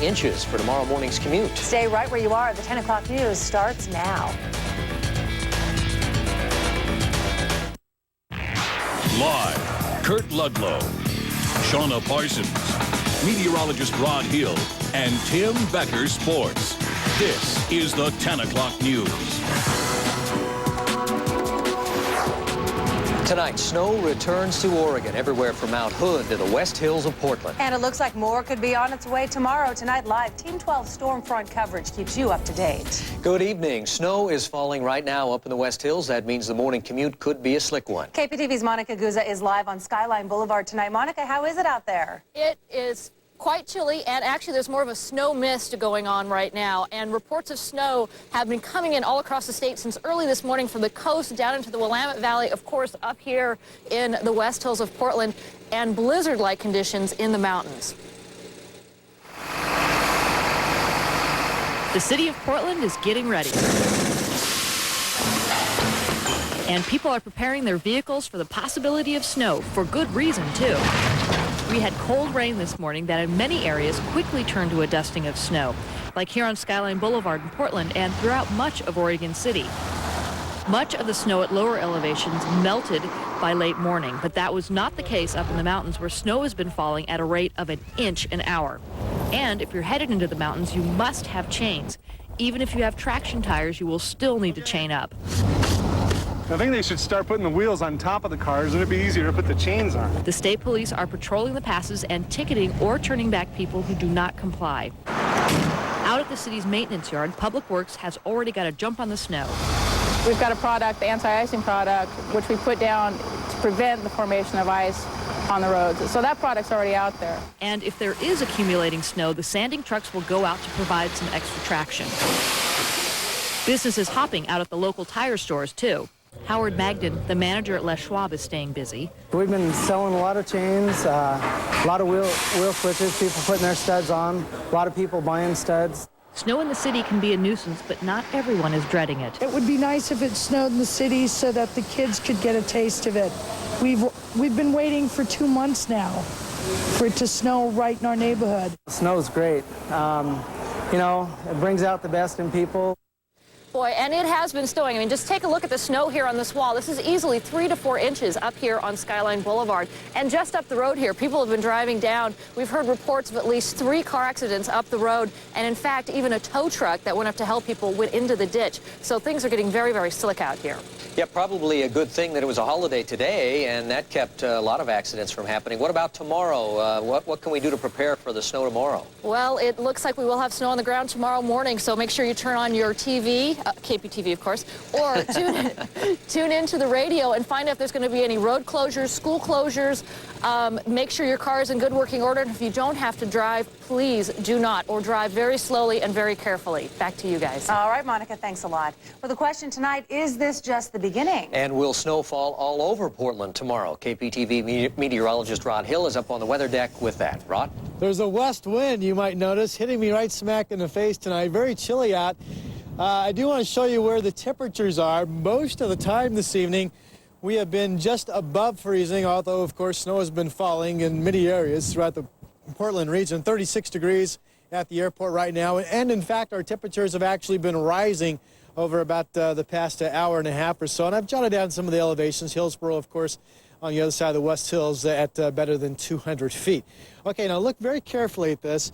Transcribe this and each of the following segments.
inches for tomorrow morning's commute. Stay right where you are. The 10 o'clock news starts now. Live, Kurt Ludlow, Shauna Parsons, meteorologist Rod Hill, and Tim Becker Sports. This is the 10 o'clock news. Tonight, snow returns to Oregon, everywhere from Mount Hood to the West Hills of Portland. And it looks like more could be on its way tomorrow. Tonight, live Team 12 storm front coverage keeps you up to date. Good evening. Snow is falling right now up in the West Hills. That means the morning commute could be a slick one. KPTV's Monica Guzza is live on Skyline Boulevard tonight. Monica, how is it out there? It is quite chilly, and actually there's more of a snow mist going on right now, and reports of snow have been coming in all across the state since early this morning, from the coast down into the Willamette Valley, of course up here in the West Hills of Portland, and blizzard-like conditions in the mountains. The city of Portland is getting ready. And people are preparing their vehicles for the possibility of snow, for good reason, too. We had cold rain this morning that in many areas quickly turned to a dusting of snow, like here on Skyline Boulevard in Portland and throughout much of Oregon City. Much of the snow at lower elevations melted by late morning, but that was not the case up in the mountains, where snow has been falling at a rate of 1 inch an hour. And if you're headed into the mountains, you must have chains. Even if you have traction tires, you will still need to chain up. I think they should start putting the wheels on top of the cars, and it'd be easier to put the chains on. The state police are patrolling the passes and ticketing or turning back people who do not comply. Out at the city's maintenance yard, Public Works has already got a jump on the snow. We've got a product, the anti-icing product, which we put down to prevent the formation of ice on the roads. So that product's already out there. And if there is accumulating snow, the sanding trucks will go out to provide some extra traction. Business is hopping out at the local tire stores, too. Howard Magden, the manager at Les Schwab, is staying busy. We've been selling a lot of chains, a lot of wheel switches, people putting their studs on, a lot of people buying studs. Snow in the city can be a nuisance, but not everyone is dreading it. It would be nice if it snowed in the city so that the kids could get a taste of it. We've been waiting for 2 months now for it to snow right in our neighborhood. Snow's great. You know, it brings out the best in people. Boy, and it has been snowing. I mean, just take a look at the snow here on this wall. This is easily 3 to 4 inches up here on Skyline Boulevard. And just up the road here, people have been driving down. We've heard reports of at least 3 car accidents up the road. And in fact, even a tow truck that went up to help people went into the ditch. So things are getting very, very slick out here. Yeah, probably a good thing that it was a holiday today, and that kept a lot of accidents from happening. What about tomorrow? What can we do to prepare for the snow tomorrow? Well, it looks like we will have snow on the ground tomorrow morning, so make sure you turn on your TV, KPTV, of course, or tune into the radio and find out if there's going to be any road closures, school closures. Make sure your car is in good working order, and if you don't have to drive, please do not, or drive very slowly and very carefully. Back to you guys. All right, Monica, thanks a lot. Well, the question tonight, is this just the beginning? And will snow fall all over Portland tomorrow? KPTV meteorologist Rod Hill is up on the weather deck with that. Rod? There's a west wind, you might notice, hitting me right smack in the face tonight. Very chilly out. I do want to show you where the temperatures are. Most of the time this evening, we have been just above freezing, although, of course, snow has been falling in many areas throughout the Portland region. 36 degrees at the airport right now. And in fact, our temperatures have actually been rising over about the past hour and a half or so. And I've jotted down some of the elevations. Hillsborough, of course, on the other side of the West Hills at better than 200 feet. Okay, now look very carefully at this,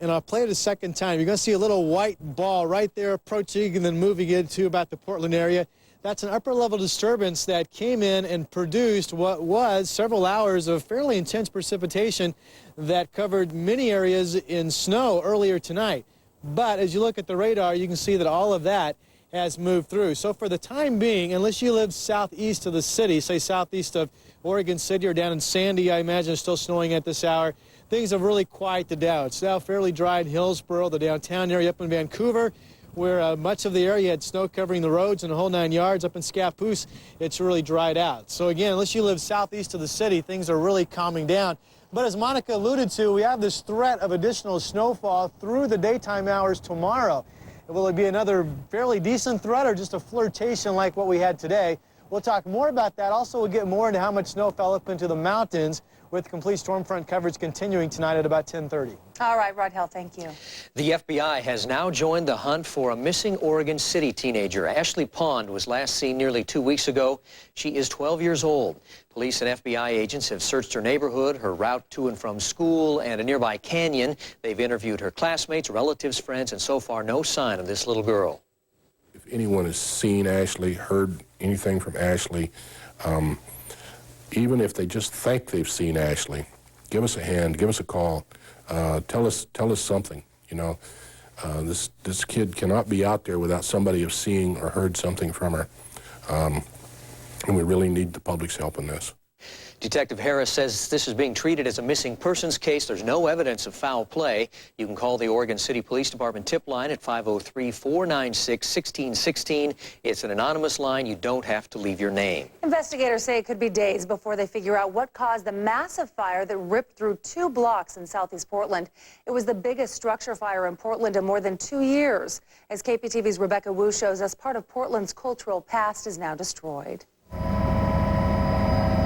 and I'll play it a second time. You're going to see a little white ball right there approaching and then moving into about the Portland area. That's an upper-level disturbance that came in and produced what was several hours of fairly intense precipitation that covered many areas in snow earlier tonight. But as you look at the radar, you can see that all of that has moved through. So for the time being, unless you live southeast of the city, say southeast of Oregon City or down in Sandy, I imagine it's still snowing at this hour, things have really quieted down. It's now fairly dry in Hillsborough, the downtown area, up in Vancouver, where much of the area had snow covering the roads and the whole 9 yards. Up in Scappoose, it's really dried out. So again, unless you live southeast of the city, things are really calming down. But as Monica alluded to, we have this threat of additional snowfall through the daytime hours tomorrow. Will it be another fairly decent threat or just a flirtation like what we had today? We'll talk more about that. Also, we'll get more into how much snow fell up into the mountains with complete storm front coverage continuing tonight at about 10:30. All right, Rod Hill, thank you. The FBI has now joined the hunt for a missing Oregon City teenager. Ashley Pond was last seen nearly 2 weeks ago. She is 12 years old. Police and FBI agents have searched her neighborhood, her route to and from school, and a nearby canyon. They've interviewed her classmates, relatives, friends, and so far no sign of this little girl. If anyone has seen Ashley, heard anything from Ashley, even if they just think they've seen Ashley, give us a hand, give us a call, tell us something. You know, this kid cannot be out there without somebody have seen or heard something from her, and we really need the public's help in this. Detective Harris says this is being treated as a missing persons case. There's no evidence of foul play. You can call the Oregon City Police Department tip line at 503-496-1616. It's an anonymous line. You don't have to leave your name. Investigators say it could be days before they figure out what caused the massive fire that ripped through 2 blocks in southeast Portland. It was the biggest structure fire in Portland in more than 2 years. As KPTV's Rebecca Wu shows us, part of Portland's cultural past is now destroyed.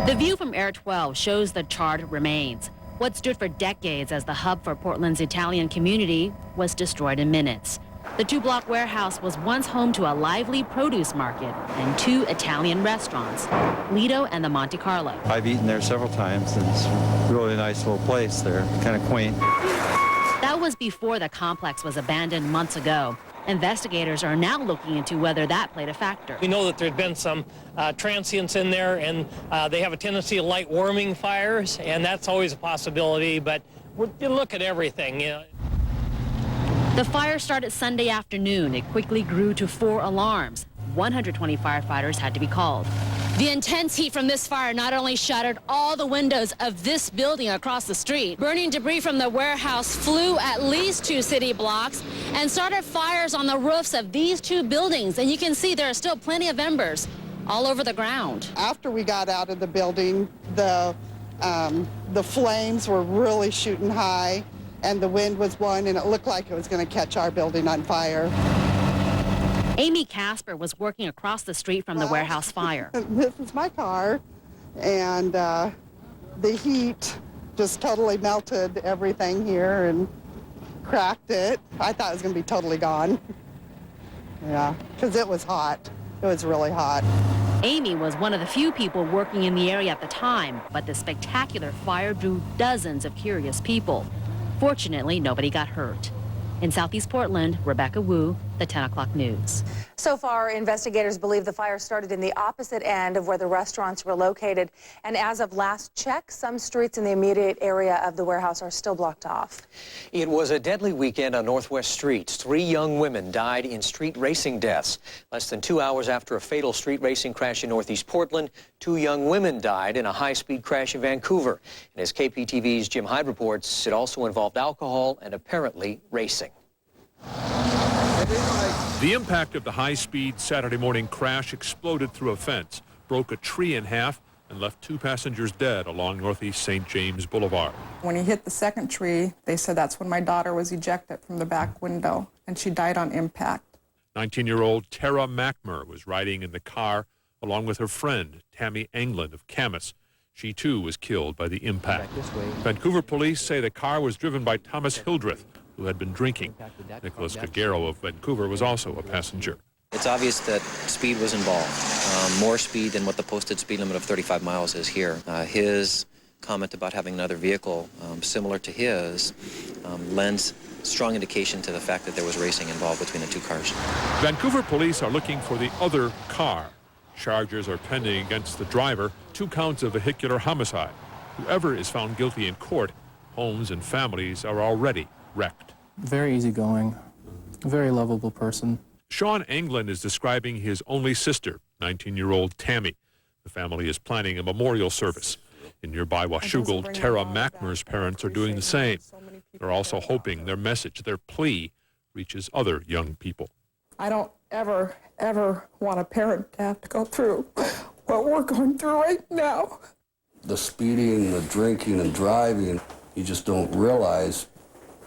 The view from Air 12 shows the charred remains. What stood for decades as the hub for Portland's Italian community was destroyed in minutes. The 2-block warehouse was once home to a lively produce market and 2 Italian restaurants, Lido and the Monte Carlo. I've eaten there several times, and it's a really nice little place there, kind of quaint. That was before the complex was abandoned months ago. Investigators are now looking into whether that played a factor. We know that there had been some transients in there, and they have a tendency to light warming fires, and that's always a possibility, but you look at everything. You know. The fire started Sunday afternoon. It quickly grew to 4 alarms. 120 firefighters had to be called. The intense heat from this fire not only shattered all the windows of this building across the street, burning debris from the warehouse flew at least 2 city blocks and started fires on the roofs of these 2 buildings. And you can see there are still plenty of embers all over the ground. After we got out of the building, the flames were really shooting high, and the wind was blowing, and it looked like it was going to catch our building on fire. Amy Casper was working across the street from the warehouse fire. This is my car, and the heat just totally melted everything here and cracked it. I thought it was going to be totally gone. Yeah, because it was hot. It was really hot. Amy was one of the few people working in the area at the time, but the spectacular fire drew dozens of curious people. Fortunately, nobody got hurt. In Southeast Portland, Rebecca Wu, the 10 o'clock news. So far, investigators believe the fire started in the opposite end of where the restaurants were located. And as of last check, some streets in the immediate area of the warehouse are still blocked off. It was a deadly weekend on Northwest streets. 3 young women died in street racing deaths. Less than 2 hours after a fatal street racing crash in Northeast Portland, 2 young women died in a high-speed crash in Vancouver. And as KPTV's Jim Hyde reports, it also involved alcohol and apparently racing. The impact of the high-speed Saturday morning crash exploded through a fence, broke a tree in half, and left 2 passengers dead along Northeast St. James Boulevard. When he hit the second tree, they said that's when my daughter was ejected from the back window, and she died on impact. 19-year-old Tara Mackmer was riding in the car along with her friend, Tammy Englund of Camas. She, too, was killed by the impact. Vancouver police say the car was driven by Thomas Hildreth, who had been drinking. Nicholas Cagaro of Vancouver was also a passenger. It's obvious that speed was involved, more speed than what the posted speed limit of 35 miles is here. His comment about having another vehicle similar to his lends strong indication to the fact that there was racing involved between the 2 cars. Vancouver police are looking for the other car. Charges are pending against the driver, 2 counts of vehicular homicide. Whoever is found guilty in court, homes and families are already wrecked. Very easygoing, very lovable person. Sean Englund is describing his only sister, 19-year-old Tammy. The family is planning a memorial service. In nearby Washougal, Tara Mackmer's parents are doing the same. They're also hoping their message, their plea, reaches other young people. I don't ever want a parent to have to go through what we're going through right now. The speeding, the drinking and driving, you just don't realize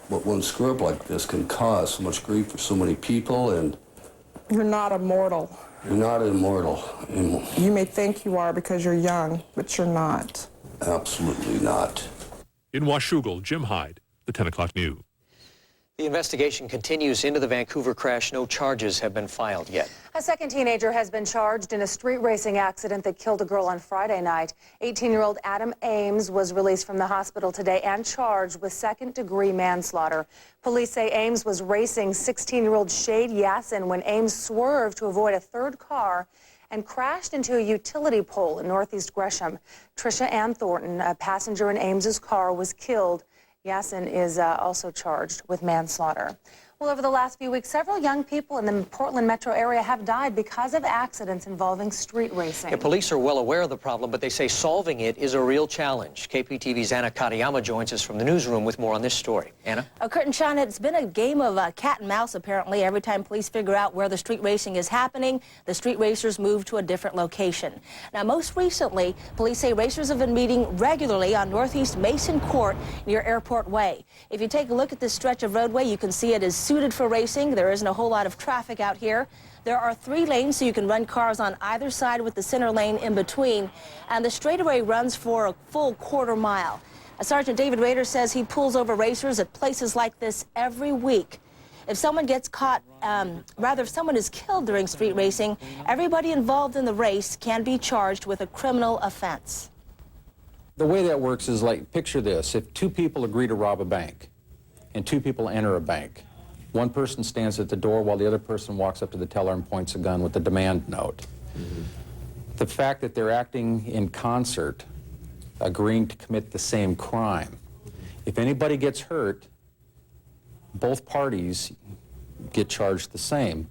what one screw-up like this can cause so much grief for so many people. And you're not immortal. You're not immortal. You may think you are because you're young, but you're not. Absolutely not. In Washougal, Jim Hyde, the 10 o'clock news. The investigation continues into the Vancouver crash. No charges have been filed yet. A second teenager has been charged in a street racing accident that killed a girl on Friday night. 18-year-old Adam Ames was released from the hospital today and charged with second-degree manslaughter. Police say Ames was racing 16-year-old Shade Yassin when Ames swerved to avoid a third car and crashed into a utility pole in northeast Gresham. Tricia Ann Thornton, a passenger in Ames's car, was killed. Yassin is also charged with manslaughter. Well, over the last few weeks, several young people in the Portland metro area have died because of accidents involving street racing. Yeah, police are well aware of the problem, but they say solving it is a real challenge. KPTV's Anna Katayama joins us from the newsroom with more on this story. Anna? Kurt and Sean, it's been a game of cat and mouse, apparently. Every time police figure out where the street racing is happening, the street racers move to a different location. Now, most recently, police say racers have been meeting regularly on Northeast Mason Court near Airport Way. If you take a look at this stretch of roadway, you can see it is suited for racing. There isn't a whole lot of traffic out here. There are 3 lanes, so you can run cars on either side with the center lane in between. And the straightaway runs for a full quarter mile. Sergeant David Rader says he pulls over racers at places like this every week. If someone gets caught, if someone is killed during street racing, everybody involved in the race can be charged with a criminal offense. The way that works is like, picture this. If 2 people agree to rob a bank and 2 people enter a bank, one person stands at the door while the other person walks up to the teller and points a gun with the demand note. The fact that they're acting in concert, agreeing to commit the same crime, if anybody gets hurt, both parties get charged the same.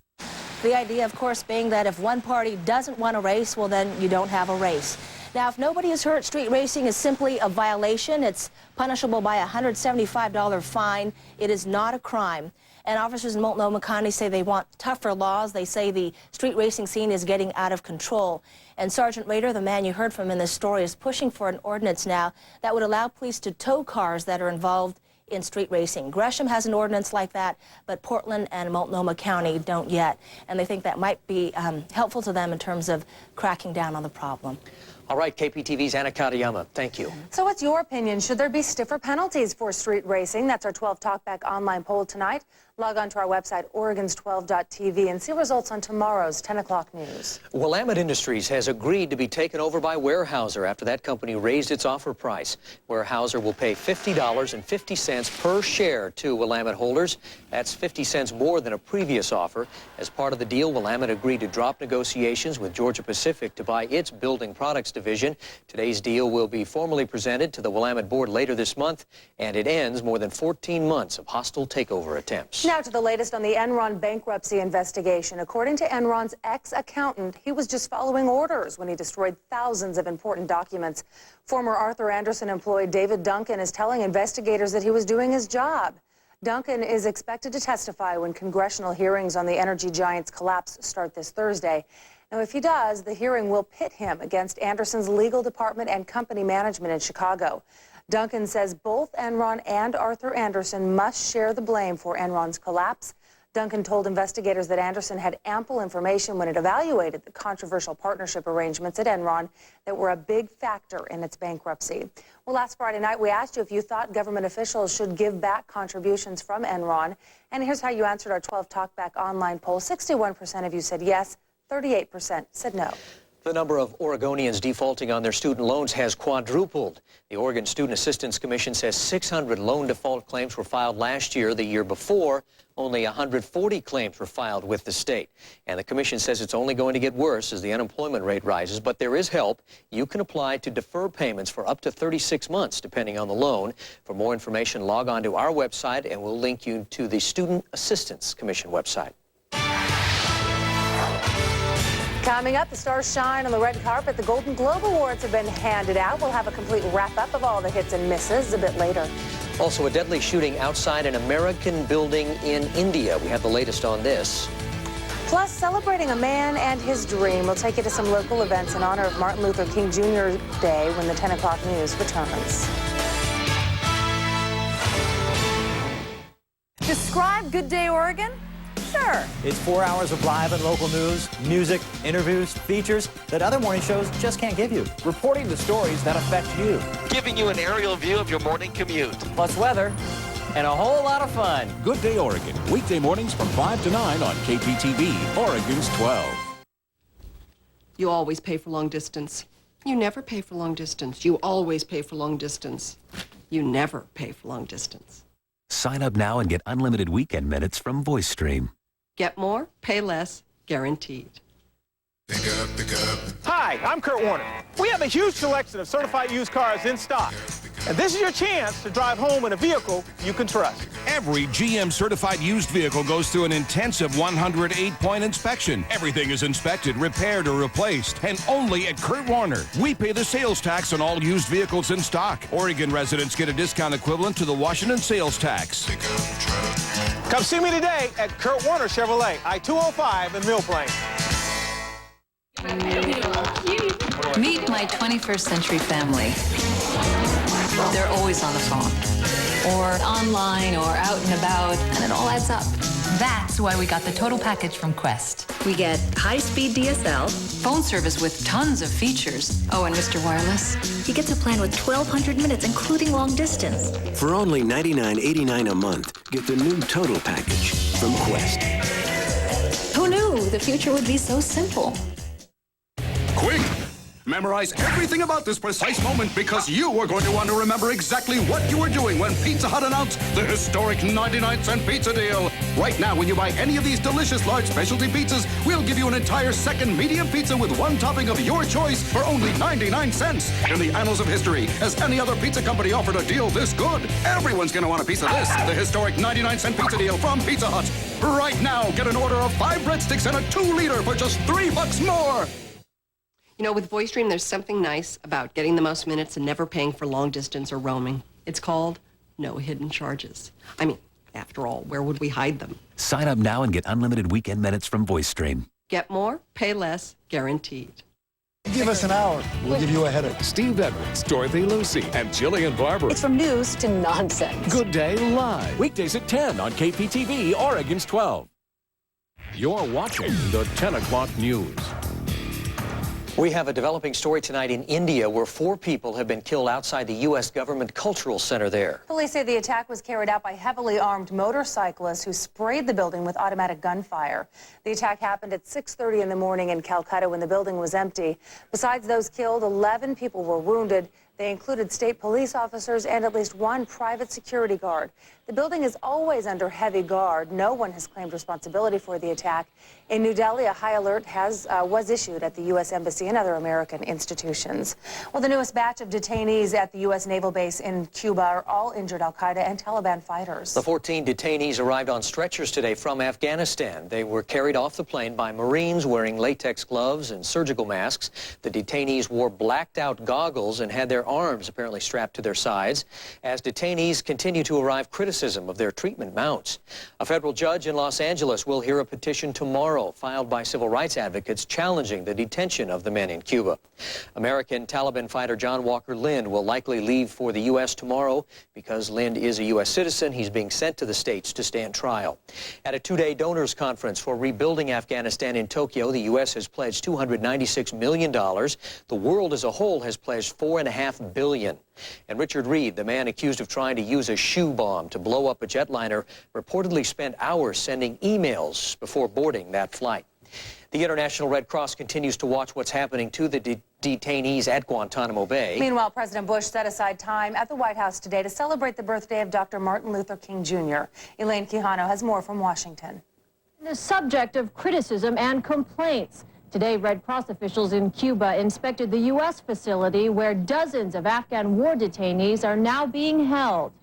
The idea, of course, being that if one party doesn't want a race, well, then you don't have a race. Now, if nobody is hurt, street racing is simply a violation. It's punishable by a $175 fine. It is not a crime. And officers in Multnomah County say they want tougher laws. They say the street racing scene is getting out of control. And Sergeant Rader, the man you heard from in this story, is pushing for an ordinance now that would allow police to tow cars that are involved in street racing. Gresham has an ordinance like that, but Portland and Multnomah County don't yet. And they think that might be helpful to them in terms of cracking down on the problem. All right, KPTV's Anna Katayama, thank you. So what's your opinion? Should there be stiffer penalties for street racing? That's our 12 Talkback online poll tonight. Log on to our website, Oregons12.tv, and see results on tomorrow's 10 o'clock news. Willamette Industries has agreed to be taken over by Weyerhaeuser after that company raised its offer price. Weyerhaeuser will pay $50.50 per share to Willamette holders. That's 50 cents more than a previous offer. As part of the deal, Willamette agreed to drop negotiations with Georgia Pacific to buy its building products division. Today's deal will be formally presented to the Willamette board later this month, and it ends more than 14 months of hostile takeover attempts. Now to the latest on the Enron bankruptcy investigation. According to Enron's ex-accountant, he was just following orders when he destroyed thousands of important documents. Former Arthur Andersen employee David Duncan is telling investigators that he was doing his job. Duncan is expected to testify when congressional hearings on the energy giant's collapse start this Thursday. Now, if he does, the hearing will pit him against Andersen's legal department and company management in Chicago. Duncan says both Enron and Arthur Andersen must share the blame for Enron's collapse. Duncan told investigators that Andersen had ample information when it evaluated the controversial partnership arrangements at Enron that were a big factor in its bankruptcy. Well, last Friday night, we asked you if you thought government officials should give back contributions from Enron. And here's how you answered our 12 Talkback online poll. 61% of you said yes, 38% said no. The number of Oregonians defaulting on their student loans has quadrupled. The Oregon Student Assistance Commission says 600 loan default claims were filed last year. The year before, only 140 claims were filed with the state. And the commission says it's only going to get worse as the unemployment rate rises, but there is help. You can apply to defer payments for up to 36 months, depending on the loan. For more information, log on to our website, and we'll link you to the Student Assistance Commission website. Coming up, the stars shine on the red carpet. The Golden Globe Awards have been handed out. We'll have a complete wrap-up of all the hits and misses a bit later. Also, a deadly shooting outside an American building in India. We have the latest on this. Plus, celebrating a man and his dream. We'll take you to some local events in honor of Martin Luther King Jr. Day when the 10 o'clock news returns. Describe Good Day Oregon Sure. It's 4 hours of live and local news, music, interviews, features that other morning shows just can't give you. Reporting the stories that affect you. Giving you an aerial view of your morning commute. Plus weather and a whole lot of fun. Good Day Oregon, weekday mornings from 5 to 9 on KPTV, Oregon's 12. You always pay for long distance. You never pay for long distance. You always pay for long distance. You never pay for long distance. Sign up now and get unlimited weekend minutes from VoiceStream. Get more, pay less, guaranteed. Hi, I'm Kurt Warner. We have a huge selection of certified used cars in stock. And this is your chance to drive home in a vehicle you can trust. Every GM certified used vehicle goes through an intensive 108-point inspection. Everything is inspected, repaired, or replaced. And only at Kurt Warner. We pay the sales tax on all used vehicles in stock. Oregon residents get a discount equivalent to the Washington sales tax. Come see me today at Kurt Warner Chevrolet, I-205 in Mill Plain. Meet my 21st century family. They're always on the phone, or online, or out and about, and it all adds up. That's why we got the total package from Quest. We get high-speed DSL, phone service with tons of features. Oh, and Mr. Wireless, he gets a plan with 1,200 minutes, including long distance. For only $99.89 a month, get the new total package from Quest. Who knew the future would be so simple? Quick! Memorize everything about this precise moment because you are going to want to remember exactly what you were doing when Pizza Hut announced the historic 99-cent pizza deal. Right now, when you buy any of these delicious large specialty pizzas, we'll give you an entire second medium pizza with one topping of your choice for only 99 cents. In the annals of history, has any other pizza company offered a deal this good? Everyone's going to want a piece of this, the historic 99-cent pizza deal from Pizza Hut. Right now, get an order of 5 breadsticks and a 2-liter for just $3 more. You know, with VoiceStream, there's something nice about getting the most minutes and never paying for long distance or roaming. It's called no hidden charges. I mean, after all, where would we hide them? Sign up now and get unlimited weekend minutes from VoiceStream. Get more, pay less, guaranteed. Give us an hour. We'll give you a headache. Steve Edwards, Dorothy Lucy, and Jillian Barber. It's from news to nonsense. Good Day Live, weekdays at 10 on KPTV, Oregon's 12. You're watching the 10 o'clock news. We have a developing story tonight in India where 4 people have been killed outside the U.S. government cultural center there. Police say the attack was carried out by heavily armed motorcyclists who sprayed the building with automatic gunfire. The attack happened at 6:30 in the morning in Calcutta when the building was empty. Besides those killed, 11 people were wounded. They included state police officers and at least 1 private security guard. The building is always under heavy guard. No one has claimed responsibility for the attack. In New Delhi, a high alert was issued at the U.S. Embassy and other American institutions. Well, the newest batch of detainees at the U.S. naval base in Cuba are all injured al-Qaeda and Taliban fighters. The 14 detainees arrived on stretchers today from Afghanistan. They were carried off the plane by Marines wearing latex gloves and surgical masks. The detainees wore blacked-out goggles and had their arms apparently strapped to their sides. As detainees continue to arrive, criticism of their treatment mounts. A federal judge in Los Angeles will hear a petition tomorrow filed by civil rights advocates challenging the detention of the men in Cuba. American Taliban fighter John Walker Lind will likely leave for the U.S. tomorrow. Because Lind is a U.S. citizen, he's being sent to the States to stand trial. At a 2-day donors conference for rebuilding Afghanistan in Tokyo, the U.S. has pledged $296 million. The world as a whole has pledged $4.5 billion. And Richard Reed, the man accused of trying to use a shoe bomb to blow up a jetliner, reportedly spent hours sending emails before boarding that flight. The International Red Cross continues to watch what's happening to the detainees at Guantanamo Bay. Meanwhile, President Bush set aside time at the White House today to celebrate the birthday of Dr. Martin Luther King Jr. Elaine Quijano has more from Washington. The subject of criticism and complaints. Today, Red Cross officials in Cuba inspected the U.S. facility where dozens of Afghan war detainees are now being held.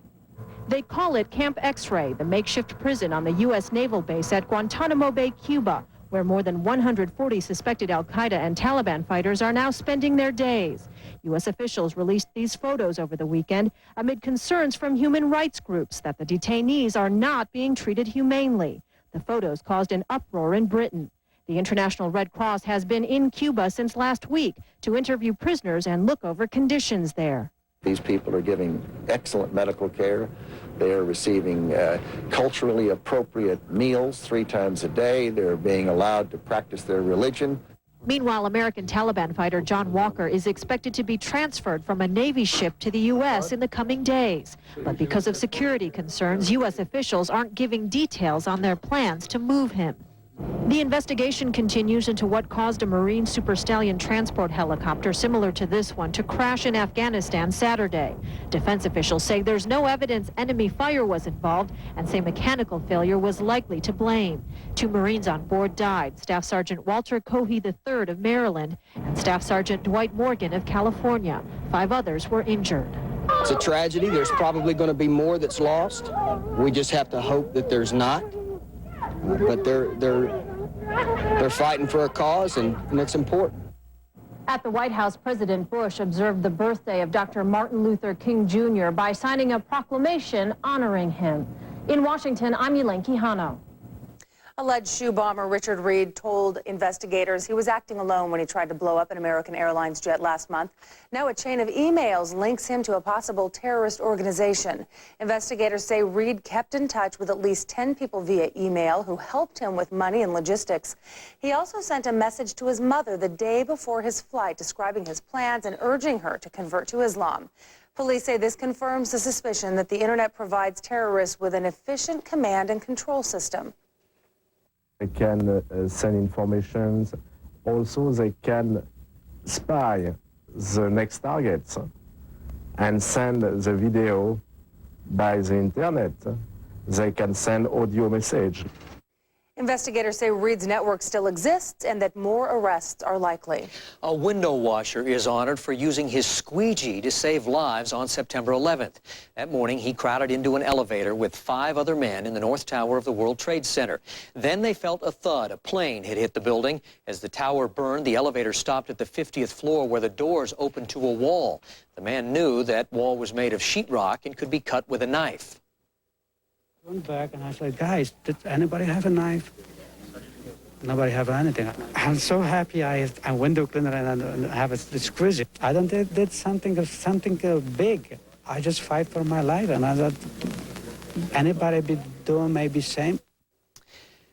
They call it Camp X-Ray, the makeshift prison on the U.S. naval base at Guantanamo Bay, Cuba, where more than 140 suspected al-Qaeda and Taliban fighters are now spending their days. U.S. officials released these photos over the weekend amid concerns from human rights groups that the detainees are not being treated humanely. The photos caused an uproar in Britain. The International Red Cross has been in Cuba since last week to interview prisoners and look over conditions there. These people are giving excellent medical care. They are receiving culturally appropriate meals 3 times a day. They're being allowed to practice their religion. Meanwhile, American Taliban fighter John Walker is expected to be transferred from a Navy ship to the U.S. in the coming days. But because of security concerns, U.S. officials aren't giving details on their plans to move him. The investigation continues into what caused a Marine Super Stallion transport helicopter similar to this one to crash in Afghanistan Saturday. Defense officials say there's no evidence enemy fire was involved and say mechanical failure was likely to blame. 2 Marines on board died, Staff Sergeant Walter Cohey III of Maryland and Staff Sergeant Dwight Morgan of California. 5 others were injured. It's a tragedy. There's probably going to be more that's lost. We just have to hope that there's not. But they're fighting for a cause, and it's important. At the White House, President Bush observed the birthday of Dr. Martin Luther King Jr. by signing a proclamation honoring him. In Washington, I'm Elaine Quijano. Alleged shoe bomber Richard Reed told investigators he was acting alone when he tried to blow up an American Airlines jet last month. Now a chain of emails links him to a possible terrorist organization. Investigators say Reed kept in touch with at least 10 people via email who helped him with money and logistics. He also sent a message to his mother the day before his flight describing his plans and urging her to convert to Islam. Police say this confirms the suspicion that the internet provides terrorists with an efficient command and control system. They can send information. Also, they can spy the next targets and send the video by the internet. They can send audio message. Investigators say Reed's network still exists and that more arrests are likely. A window washer is honored for using his squeegee to save lives on September 11th. That morning, he crowded into an elevator with 5 other men in the North Tower of the World Trade Center. Then they felt a thud. A plane had hit the building. As the tower burned, the elevator stopped at the 50th floor where the doors opened to a wall. The man knew that wall was made of sheetrock and could be cut with a knife. I went back and I said, guys, did anybody have a knife? Nobody have anything. I'm so happy I window cleaner and I have a squeegee. I don't did something big. I just fight for my life, and I thought anybody be doing maybe same.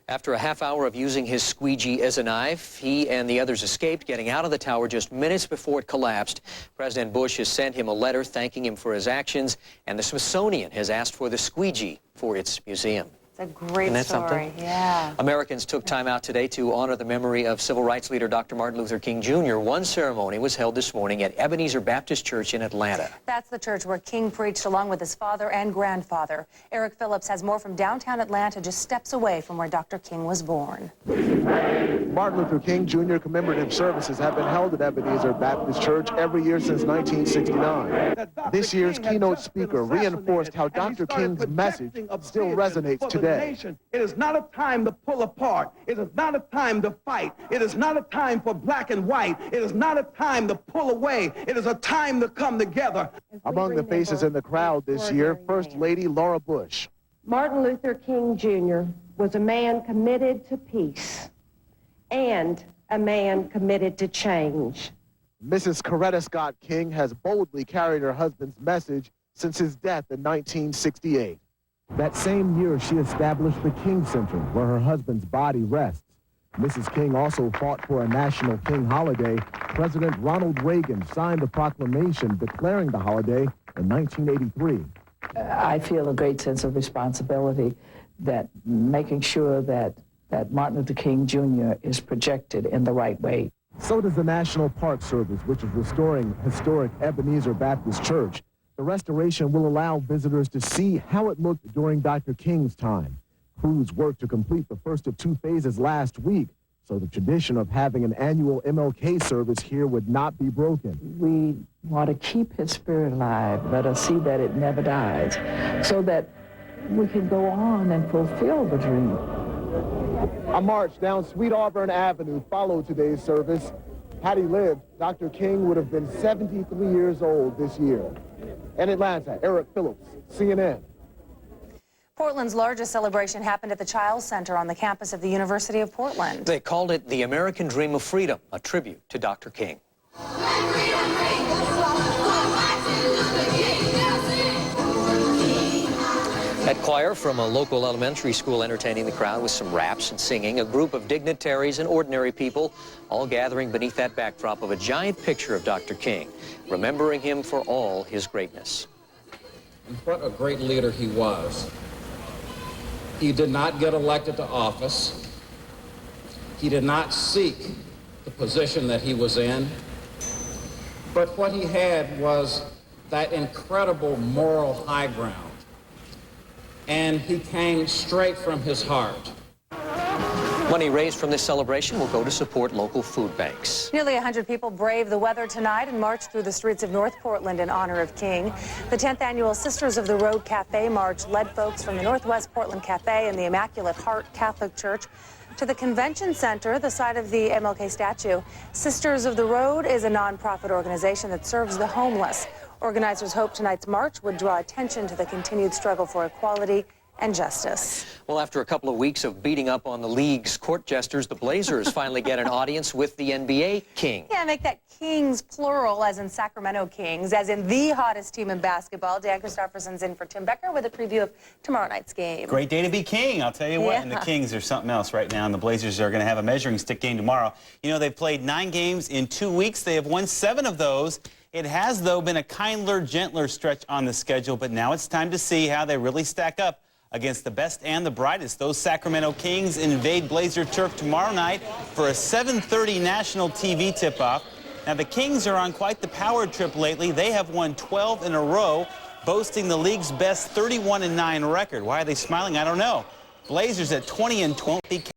After a half hour of using his squeegee as a knife, he and the others escaped, getting out of the tower just minutes before it collapsed. President Bush has sent him a letter thanking him for his actions, and the Smithsonian has asked for the squeegee for its museum. A great Isn't that story. something? Yeah. Americans took time out today to honor the memory of civil rights leader Dr. Martin Luther King Jr. One ceremony was held this morning at Ebenezer Baptist Church in Atlanta. That's the church where King preached along with his father and grandfather. Eric Phillips has more from downtown Atlanta, just steps away from where Dr. King was born. Martin Luther King Jr. commemorative services have been held at Ebenezer Baptist Church every year since 1969. This year's keynote speaker reinforced how Dr. King's message still resonates today. It is not a time to pull apart. It is not a time to fight. It is not a time for black and white. It is not a time to pull away. It is a time to come together. Among the faces in the crowd this year, First Lady Laura Bush. Martin Luther King Jr. was a man committed to peace and a man committed to change. Mrs. Coretta Scott King has boldly carried her husband's message since his death in 1968. That same year, she established the King Center, where her husband's body rests. Mrs. King also fought for a national King holiday. President Ronald Reagan signed a proclamation declaring the holiday in 1983. I feel a great sense of responsibility that making sure that Martin Luther King Jr. is projected in the right way. So does the National Park Service, which is restoring historic Ebenezer Baptist Church. The restoration will allow visitors to see how it looked during Dr. King's time. Crews worked to complete the first of 2 phases last week, so the tradition of having an annual MLK service here would not be broken. We want to keep his spirit alive. Let us see that it never dies, so that we can go on and fulfill the dream. A march down Sweet Auburn Avenue followed today's service. Had he lived, Dr. King would have been 73 years old this year. In Atlanta, Eric Phillips, CNN. Portland's largest celebration happened at the Child Center on the campus of the University of Portland. They called it the American Dream of Freedom, a tribute to Dr. King. That choir from a local elementary school entertaining the crowd with some raps and singing. A group of dignitaries and ordinary people all gathering beneath that backdrop of a giant picture of Dr. King, remembering him for all his greatness. And what a great leader he was. He did not get elected to office. He did not seek the position that he was in. But what he had was that incredible moral high ground. And he came straight from his heart. Money raised from this celebration will go to support local food banks. Nearly 100 people braved the weather tonight and marched through the streets of North Portland in honor of King. The 10th annual Sisters of the Road Cafe March led folks from the Northwest Portland Cafe and the Immaculate Heart Catholic Church to the Convention Center, the site of the MLK statue. Sisters of the Road is a nonprofit organization that serves the homeless. Organizers hope tonight's march would draw attention to the continued struggle for equality and justice. Well, after a couple of weeks of beating up on the league's court jesters, the Blazers finally get an audience with the NBA King. Yeah, make that Kings plural, as in Sacramento Kings, as in the hottest team in basketball. Dan Christopherson's in for Tim Becker with a preview of tomorrow night's game. Great day to be king, I'll tell you what. Yeah. And the Kings are something else right now, and the Blazers are going to have a measuring stick game tomorrow. You know, they've played 9 games in 2 weeks. They have won 7 of those. It has, though, been a kinder, gentler stretch on the schedule, but now it's time to see how they really stack up against the best and the brightest. Those Sacramento Kings invade Blazer turf tomorrow night for a 7:30 national TV tip-off. Now, the Kings are on quite the power trip lately. They have won 12 in a row, boasting the league's best 31-9 record. Why are they smiling? I don't know. Blazers at 20-12.